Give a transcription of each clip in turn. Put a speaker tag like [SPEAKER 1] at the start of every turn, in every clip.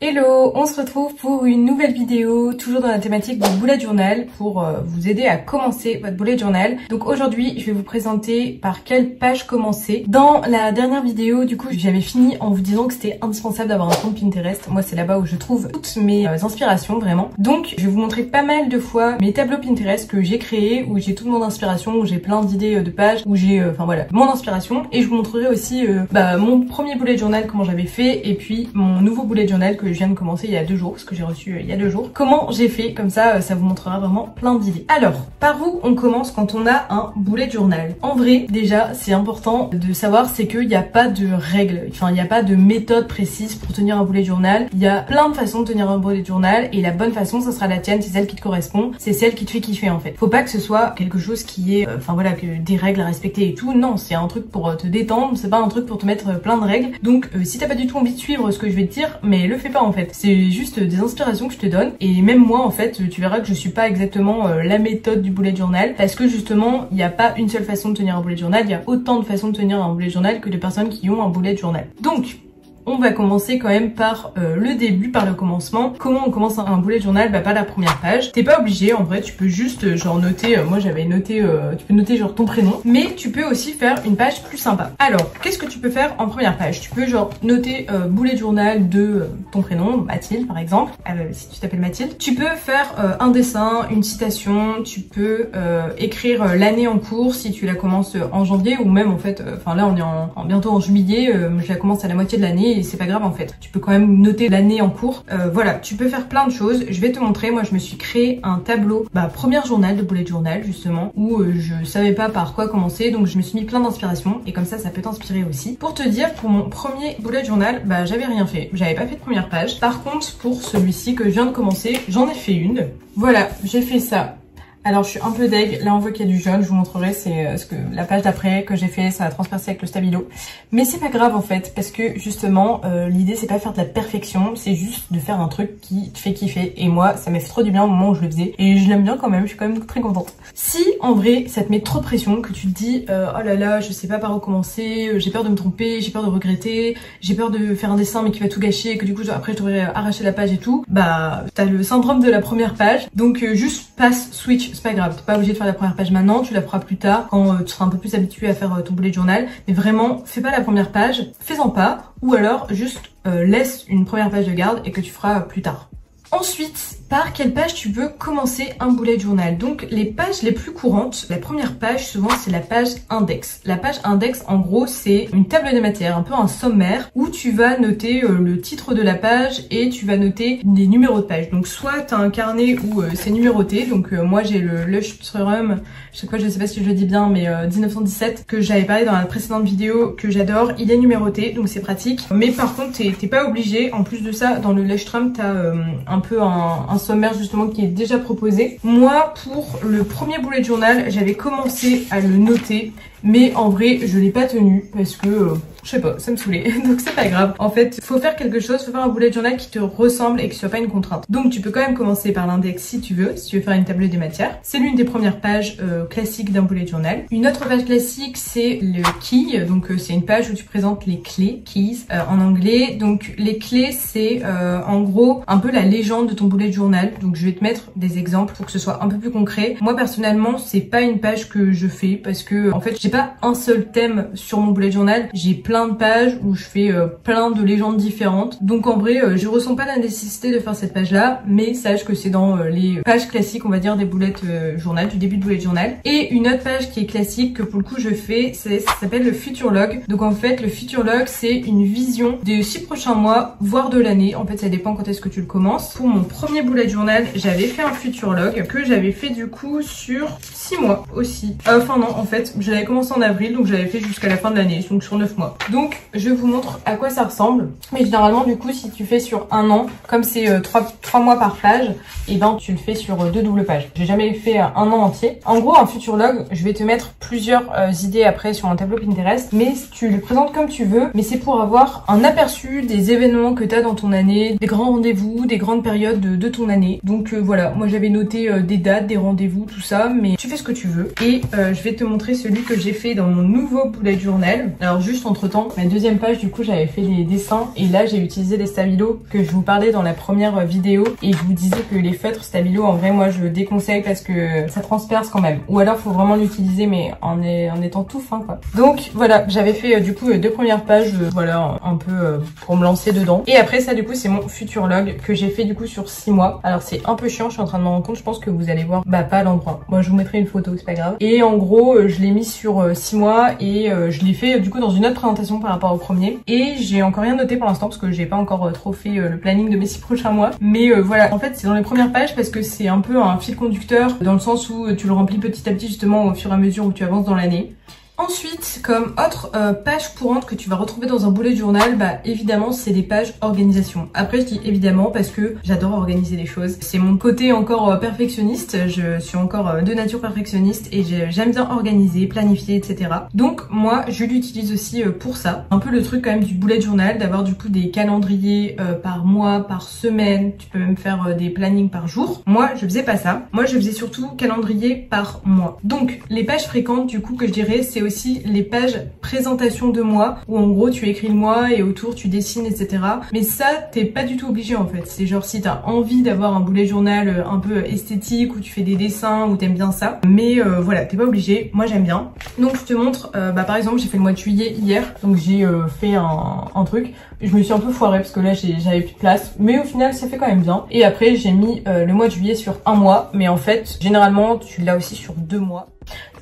[SPEAKER 1] Hello, on se retrouve pour une nouvelle vidéo, toujours dans la thématique du bullet journal, pour vous aider à commencer votre bullet journal. Donc aujourd'hui, je vais vous présenter par quelle page commencer. Dans la dernière vidéo, du coup, j'avais fini en vous disant que c'était indispensable d'avoir un compte Pinterest. Moi, c'est là-bas où je trouve toutes mes inspirations, vraiment. Donc, je vais vous montrer pas mal de fois mes tableaux Pinterest que j'ai créés, où j'ai toute mon inspiration, où j'ai plein d'idées de pages, où j'ai, enfin voilà, mon inspiration. Et je vous montrerai aussi mon premier bullet journal, comment j'avais fait, et puis mon nouveau bullet journal que je viens de commencer il y a 2 jours, parce que j'ai reçu il y a 2 jours. Comment j'ai fait, comme ça vous montrera vraiment plein d'idées. Alors, par où on commence quand on a un bullet journal? En vrai, déjà, c'est important de savoir, c'est qu'il n'y a pas de règles, enfin il n'y a pas de méthode précise pour tenir un bullet journal. Il y a plein de façons de tenir un bullet journal, et la bonne façon, ça sera la tienne, c'est celle qui te correspond, c'est celle qui te fait kiffer en fait. Faut pas que ce soit quelque chose qui est, enfin voilà, que des règles à respecter et tout. Non, c'est un truc pour te détendre, c'est pas un truc pour te mettre plein de règles. Donc si t'as pas du tout envie de suivre ce que je vais te dire, mais le fais pas en fait. C'est juste des inspirations que je te donne, et même moi en fait tu verras que je suis pas exactement la méthode du bullet journal, parce que justement il n'y a pas une seule façon de tenir un bullet journal, il y a autant de façons de tenir un bullet journal que de personnes qui ont un bullet journal. Donc on va commencer quand même par le début, par le commencement. Comment on commence un bullet journal? Bah pas la première page. T'es pas obligé, en vrai, tu peux juste genre noter, moi j'avais noté, tu peux noter genre ton prénom, mais tu peux aussi faire une page plus sympa. Alors, qu'est-ce que tu peux faire en première page? Tu peux genre noter bullet journal de ton prénom, Mathilde par exemple, si tu t'appelles Mathilde. Tu peux faire un dessin, une citation, tu peux écrire l'année en cours si tu la commences en janvier, ou même en fait, enfin là on est bientôt en juillet, je la commence à la moitié de l'année, et c'est pas grave en fait. Tu peux quand même noter l'année en cours. Voilà, tu peux faire plein de choses. Je vais te montrer. Moi, je me suis créé un tableau, premier journal de bullet journal justement, où je savais pas par quoi commencer, donc je me suis mis plein d'inspiration, et comme ça peut t'inspirer aussi. Pour te dire, pour mon premier bullet journal, j'avais rien fait. J'avais pas fait de première page. Par contre, pour celui-ci que je viens de commencer, j'en ai fait une. Voilà, j'ai fait ça. Alors je suis un peu deg, là on voit qu'il y a du jaune, je vous montrerai, c'est ce que la page d'après que j'ai fait, ça a transpercé avec le stabilo. Mais c'est pas grave en fait, parce que justement l'idée c'est pas faire de la perfection, c'est juste de faire un truc qui te fait kiffer. Et moi ça m'a fait trop du bien au moment où je le faisais, et je l'aime bien quand même, je suis quand même très contente. Si en vrai ça te met trop de pression, que tu te dis oh là là je sais pas par où commencer, j'ai peur de me tromper, j'ai peur de regretter, j'ai peur de faire un dessin mais qui va tout gâcher, et que du coup après je devrais arracher la page et tout, t'as le syndrome de la première page, donc juste passe, switch. C'est pas grave, t'es pas obligé de faire la première page maintenant, tu la feras plus tard quand tu seras un peu plus habitué à faire ton bullet journal. Mais vraiment, fais pas la première page, fais-en pas, ou alors juste laisse une première page de garde et que tu feras plus tard. Ensuite, par quelle page tu veux commencer un bullet journal? Donc les pages les plus courantes, la première page souvent c'est la page index. La page index en gros c'est une table des matières, un peu un sommaire, où tu vas noter le titre de la page, et tu vas noter des numéros de page. Donc soit tu as un carnet où c'est numéroté, donc moi j'ai le Leuchtturm, chaque fois je sais pas si je le dis bien, mais 1917, que j'avais parlé dans la précédente vidéo, que j'adore, il est numéroté donc c'est pratique. Mais par contre t'es pas obligé, en plus de ça dans le Leuchtturm t'as un peu un sommaire justement qui est déjà proposé. Moi pour le premier bullet journal j'avais commencé à le noter, mais en vrai je l'ai pas tenu parce que je sais pas, ça me saoulait. Donc c'est pas grave. En fait, faut faire quelque chose, faut faire un bullet journal qui te ressemble et qui soit pas une contrainte. Donc tu peux quand même commencer par l'index si tu veux faire une table des matières. C'est l'une des premières pages classiques d'un bullet journal. Une autre page classique c'est le key, donc c'est une page où tu présentes les clés, keys en anglais. Donc les clés c'est en gros un peu la légende de ton bullet journal. Donc je vais te mettre des exemples pour que ce soit un peu plus concret. Moi personnellement c'est pas une page que je fais, parce que en fait j'ai pas un seul thème sur mon bullet journal, j'ai plein de pages où je fais plein de légendes différentes. Donc en vrai je ressens pas la nécessité de faire cette page là, mais sache que c'est dans les pages classiques on va dire des bullet journal, du début de bullet journal. Et une autre page qui est classique que pour le coup je fais, ça s'appelle le future log. Donc en fait le future log c'est une vision des 6 prochains mois, voire de l'année, en fait ça dépend quand est-ce que tu le commences. Pour mon premier bullet journal j'avais fait un future log que j'avais fait du coup sur 6 mois aussi. Enfin non, en fait j'avais commencé en avril, donc j'avais fait jusqu'à la fin de l'année, donc sur 9 mois. Donc je vous montre à quoi ça ressemble. Mais généralement du coup si tu fais sur un an, comme c'est 3 mois par page, et ben tu le fais sur 2 doubles pages. J'ai jamais fait un an entier. En gros un futurlog, je vais te mettre plusieurs idées après sur un tableau Pinterest, mais tu le présentes comme tu veux, mais c'est pour avoir un aperçu des événements que tu as dans ton année, des grands rendez-vous, des grandes périodes de ton année. Donc voilà, moi j'avais noté des dates, des rendez-vous, tout ça, mais tu fais ce que tu veux. Et je vais te montrer celui que j'ai fait dans mon nouveau bullet journal. Alors juste entre temps, ma deuxième page du coup j'avais fait des dessins et là j'ai utilisé des stabilos que je vous parlais dans la première vidéo et je vous disais que les feutres stabilo en vrai moi je déconseille parce que ça transperce quand même. Ou alors faut vraiment l'utiliser mais en étant tout fin quoi. Donc voilà, j'avais fait du coup 2 premières pages, voilà un peu pour me lancer dedans. Et après ça du coup c'est mon futurlog que j'ai fait du coup sur 6 mois. Alors c'est un peu chiant, je suis en train de me rendre compte, je pense que vous allez voir pas à l'endroit. Moi je vous mettrai une photo, c'est pas grave. Et en gros je l'ai mis sur 6 mois et je l'ai fait du coup dans une autre présentation par rapport au premier. Et j'ai encore rien noté pour l'instant parce que j'ai pas encore trop fait le planning de mes 6 prochains mois. Mais voilà, en fait c'est dans les premières pages parce que c'est un peu un fil conducteur dans le sens où tu le remplis petit à petit justement au fur et à mesure où tu avances dans l'année. Ensuite, comme autre page courante que tu vas retrouver dans un bullet journal, évidemment c'est des pages organisation. Après je dis évidemment parce que j'adore organiser les choses. C'est mon côté encore perfectionniste, je suis encore de nature perfectionniste et j'aime bien organiser, planifier, etc. Donc moi je l'utilise aussi pour ça. Un peu le truc quand même du bullet journal, d'avoir du coup des calendriers par mois, par semaine, tu peux même faire des plannings par jour. Moi je faisais pas ça, moi je faisais surtout calendrier par mois. Donc les pages fréquentes du coup que je dirais c'est aussi les pages présentation de mois où en gros tu écris le mois et autour tu dessines etc. Mais ça t'es pas du tout obligé en fait. C'est genre si t'as envie d'avoir un bullet journal un peu esthétique où tu fais des dessins ou t'aimes bien ça. Mais voilà, t'es pas obligé. Moi j'aime bien. Donc je te montre, par exemple j'ai fait le mois de juillet hier. Donc j'ai fait un truc. Je me suis un peu foirée parce que là j'avais plus de place. Mais au final ça fait quand même bien. Et après j'ai mis le mois de juillet sur un mois. Mais en fait généralement tu l'as aussi sur 2 mois.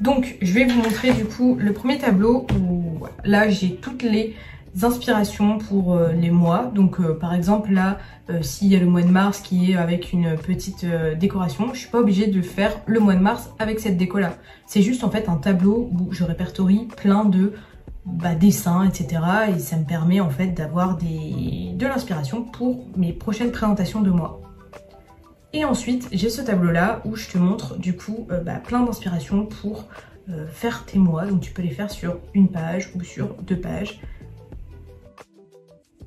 [SPEAKER 1] Donc je vais vous montrer du coup le premier tableau où là j'ai toutes les inspirations pour les mois. Donc par exemple là s'il y a le mois de mars qui est avec une petite décoration, je suis pas obligée de faire le mois de mars avec cette déco là. C'est juste en fait un tableau où je répertorie plein de dessins etc. Et ça me permet en fait d'avoir de l'inspiration pour mes prochaines présentations de mois. Et ensuite, j'ai ce tableau-là où je te montre du coup plein d'inspirations pour faire tes mois. Donc tu peux les faire sur une page ou sur 2 pages.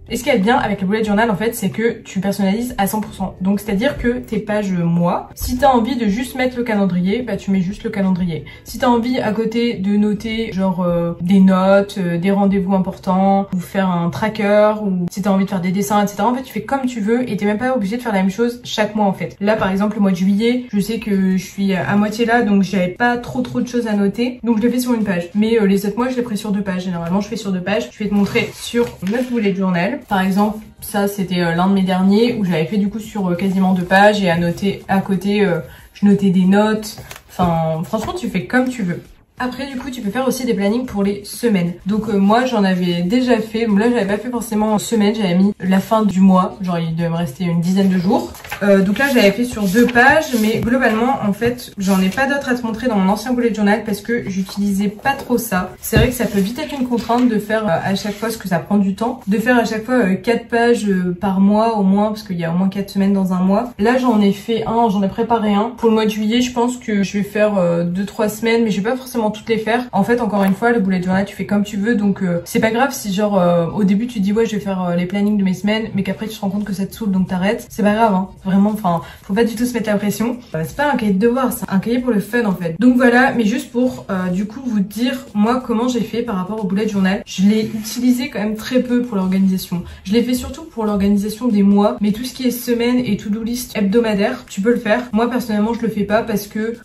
[SPEAKER 1] Et ce qui est bien avec le bullet journal en fait, c'est que tu personnalises à 100%. Donc c'est à dire que tes pages mois, si tu as envie de juste mettre le calendrier, tu mets juste le calendrier. Si tu as envie à côté de noter genre des notes, des rendez-vous importants, ou faire un tracker, ou si tu as envie de faire des dessins, etc. En fait tu fais comme tu veux et t'es même pas obligé de faire la même chose chaque mois en fait. Là par exemple le mois de juillet, je sais que je suis à moitié là donc j'avais pas trop de choses à noter. Donc je l'ai fait sur une page. Mais les autres mois je l'ai pris sur 2 pages. Généralement je fais sur 2 pages. Je vais te montrer sur notre bullet journal. Par exemple, ça c'était l'un de mes derniers où j'avais fait du coup sur quasiment 2 pages et à noter à côté, je notais des notes. Enfin, franchement, tu fais comme tu veux. Après du coup tu peux faire aussi des plannings pour les semaines. Donc moi j'en avais déjà fait, donc là j'avais pas fait forcément en semaine, j'avais mis la fin du mois, genre il devait me rester une dizaine de jours. Donc là j'avais fait sur 2 pages, mais globalement en fait j'en ai pas d'autres à te montrer dans mon ancien bullet journal parce que j'utilisais pas trop ça. C'est vrai que ça peut vite être une contrainte de faire à chaque fois, parce que ça prend du temps, de faire à chaque fois 4 pages par mois au moins, parce qu'il y a au moins 4 semaines dans un mois. Là j'en ai fait j'en ai préparé un. Pour le mois de juillet je pense que je vais faire 2-3 semaines, mais je vais pas forcément toutes les faire. En fait encore une fois le bullet journal tu fais comme tu veux, donc c'est pas grave si genre au début tu te dis ouais je vais faire les plannings de mes semaines mais qu'après tu te rends compte que ça te saoule donc t'arrêtes. C'est pas grave hein, vraiment, enfin faut pas du tout se mettre la pression. C'est pas un cahier de devoir, c'est un cahier pour le fun en fait. Donc voilà, mais juste pour du coup vous dire moi comment j'ai fait par rapport au bullet journal. Je l'ai utilisé quand même très peu pour l'organisation. Je l'ai fait surtout pour l'organisation des mois, mais tout ce qui est semaine et to-do list hebdomadaire tu peux le faire. Moi personnellement je le fais pas parce que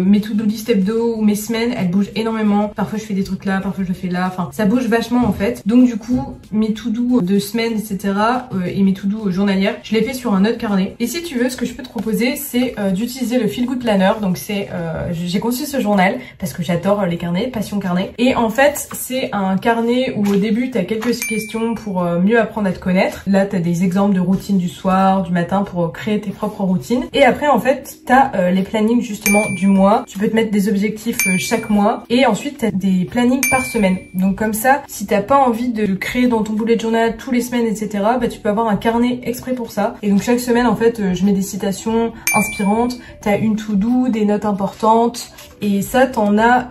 [SPEAKER 1] mes to-do list hebdo ou mes semaines elles bougent énormément. Parfois je fais des trucs là, parfois je le fais là, enfin ça bouge vachement en fait. Donc du coup mes to-do de semaine etc. Et mes to-do journalières je les fais sur un autre carnet. Et si tu veux, ce que je peux te proposer c'est d'utiliser le Feel Good Planner. Donc c'est j'ai conçu ce journal parce que j'adore les carnets, passion carnet. Et en fait c'est un carnet où au début tu as quelques questions pour mieux apprendre à te connaître. Là tu as des exemples de routines du soir, du matin pour créer tes propres routines. Et après en fait tu as les plannings justement du mois. Tu peux te mettre des objectifs chaque mois mois. Et ensuite, t'as des plannings par semaine. Donc comme ça, si t'as pas envie de créer dans ton bullet journal tous les semaines, etc., bah tu peux avoir un carnet exprès pour ça. Et donc chaque semaine, en fait, je mets des citations inspirantes. T'as une to-do, des notes importantes. Et ça, t'en as,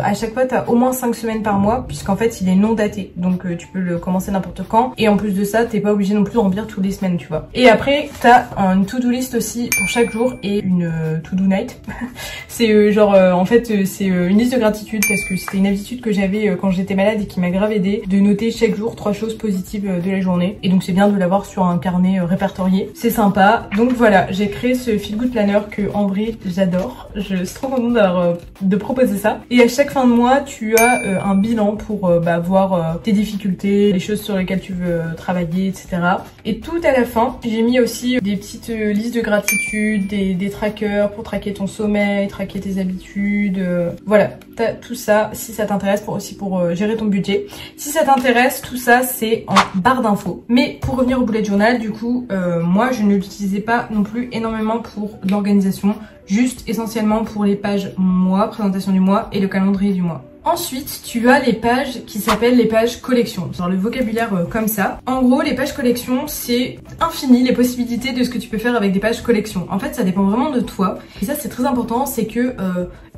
[SPEAKER 1] à chaque fois, t'as au moins 5 semaines par mois, puisqu'en fait, il est non daté. Donc, tu peux le commencer n'importe quand. Et en plus de ça, t'es pas obligé non plus de remplir toutes les semaines, tu vois. Et après, t'as une to-do list aussi pour chaque jour et une to-do night. C'est en fait, c'est une liste de gratitude parce que c'était une habitude que j'avais quand j'étais malade et qui m'a grave aidé de noter chaque jour 3 choses positives de la journée. Et donc, c'est bien de l'avoir sur un carnet répertorié. C'est sympa. Donc voilà, j'ai créé ce Feel Good Planner que, en vrai, j'adore. Je suis trop contente de proposer ça. Et à chaque fin de mois, tu as un bilan pour voir tes difficultés, les choses sur lesquelles tu veux travailler, etc. Et tout à la fin, j'ai mis aussi des petites listes de gratitude, des trackers pour traquer ton sommeil, traquer tes habitudes. Voilà, t'as tout ça si ça t'intéresse, pour gérer ton budget. Si ça t'intéresse, tout ça c'est en barre d'infos. Mais pour revenir au bullet journal, du coup, moi je ne l'utilisais pas non plus énormément pour l'organisation. Juste essentiellement pour les pages mois, présentation du mois et le calendrier du mois. Ensuite, tu as les pages qui s'appellent les pages collection. Genre le vocabulaire comme ça. En gros, les pages collection, c'est infini les possibilités de ce que tu peux faire avec des pages collection. En fait, ça dépend vraiment de toi. Et ça, c'est très important, c'est que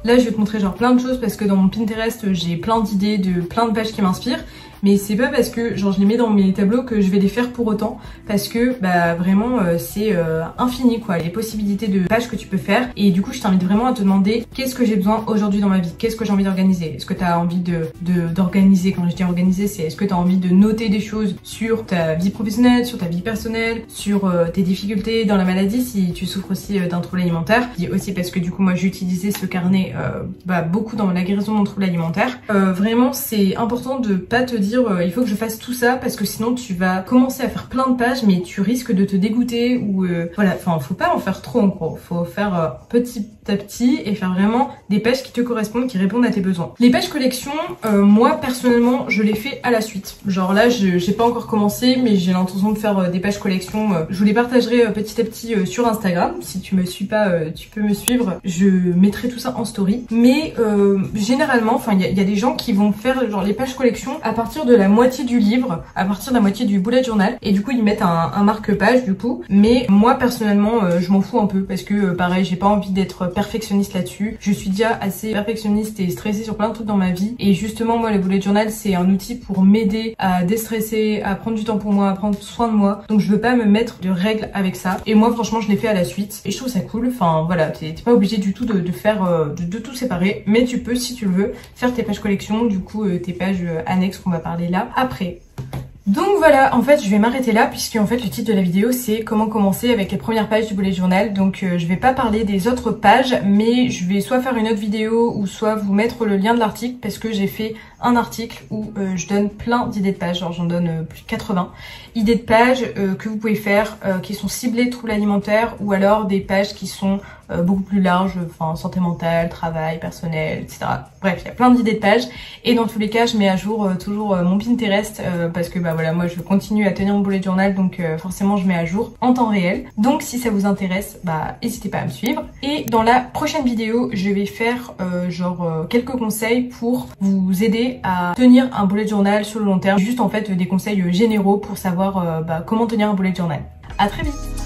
[SPEAKER 1] là, je vais te montrer genre plein de choses parce que dans mon Pinterest, j'ai plein d'idées de plein de pages qui m'inspirent. Mais c'est pas parce que genre je les mets dans mes tableaux que je vais les faire pour autant, parce que vraiment c'est infini quoi, les possibilités de pages que tu peux faire. Et du coup je t'invite vraiment à te demander qu'est-ce que j'ai besoin aujourd'hui dans ma vie, qu'est-ce que j'ai envie d'organiser. Est-ce que tu as envie d'organiser, quand je dis organiser, c'est est-ce que tu as envie de noter des choses sur ta vie professionnelle, sur ta vie personnelle, sur tes difficultés dans la maladie si tu souffres aussi d'un trouble alimentaire. Je dis aussi parce que du coup moi j'ai utilisé ce carnet beaucoup dans la guérison de mon trouble alimentaire. Vraiment c'est important de pas te dire il faut que je fasse tout ça parce que sinon tu vas commencer à faire plein de pages mais tu risques de te dégoûter ou voilà, enfin faut pas en faire trop en gros, faut faire petit à petit et faire vraiment des pages qui te correspondent, qui répondent à tes besoins. Les pages collection, moi personnellement je les fais à la suite, genre là j'ai pas encore commencé mais j'ai l'intention de faire des pages collection, je vous les partagerai petit à petit sur Instagram. Si tu me suis pas tu peux me suivre, je mettrai tout ça en story, mais généralement enfin il y a des gens qui vont faire genre les pages collection à partir de la moitié du livre, à partir de la moitié du bullet journal, et du coup ils mettent un marque-page du coup. Mais moi personnellement je m'en fous un peu parce que pareil j'ai pas envie d'être perfectionniste là-dessus. Je suis déjà assez perfectionniste et stressée sur plein de trucs dans ma vie, et justement moi le bullet journal c'est un outil pour m'aider à déstresser, à prendre du temps pour moi, à prendre soin de moi. Donc je veux pas me mettre de règles avec ça, et moi franchement je l'ai fait à la suite et je trouve ça cool. Enfin voilà, t'es pas obligé du tout de faire de tout séparer, mais tu peux si tu le veux faire tes pages collection, du coup tes pages annexes qu'on va parler là après. Donc voilà, en fait je vais m'arrêter là puisque en fait le titre de la vidéo c'est comment commencer avec les premières pages du bullet journal. Donc je vais pas parler des autres pages, mais je vais soit faire une autre vidéo ou soit vous mettre le lien de l'article, parce que j'ai fait un article où je donne plein d'idées de pages, genre j'en donne plus de 80 idées de pages que vous pouvez faire qui sont ciblées troubles alimentaires, ou alors des pages qui sont beaucoup plus larges, enfin santé mentale, travail, personnel, etc. Bref, il y a plein d'idées de pages, et dans tous les cas je mets à jour toujours mon Pinterest parce que voilà, moi je continue à tenir mon bullet journal, donc forcément je mets à jour en temps réel. Donc si ça vous intéresse, n'hésitez pas à me suivre. Et dans la prochaine vidéo je vais faire quelques conseils pour vous aider à tenir un bullet journal sur le long terme, juste en fait des conseils généraux pour savoir comment tenir un bullet journal. À très vite.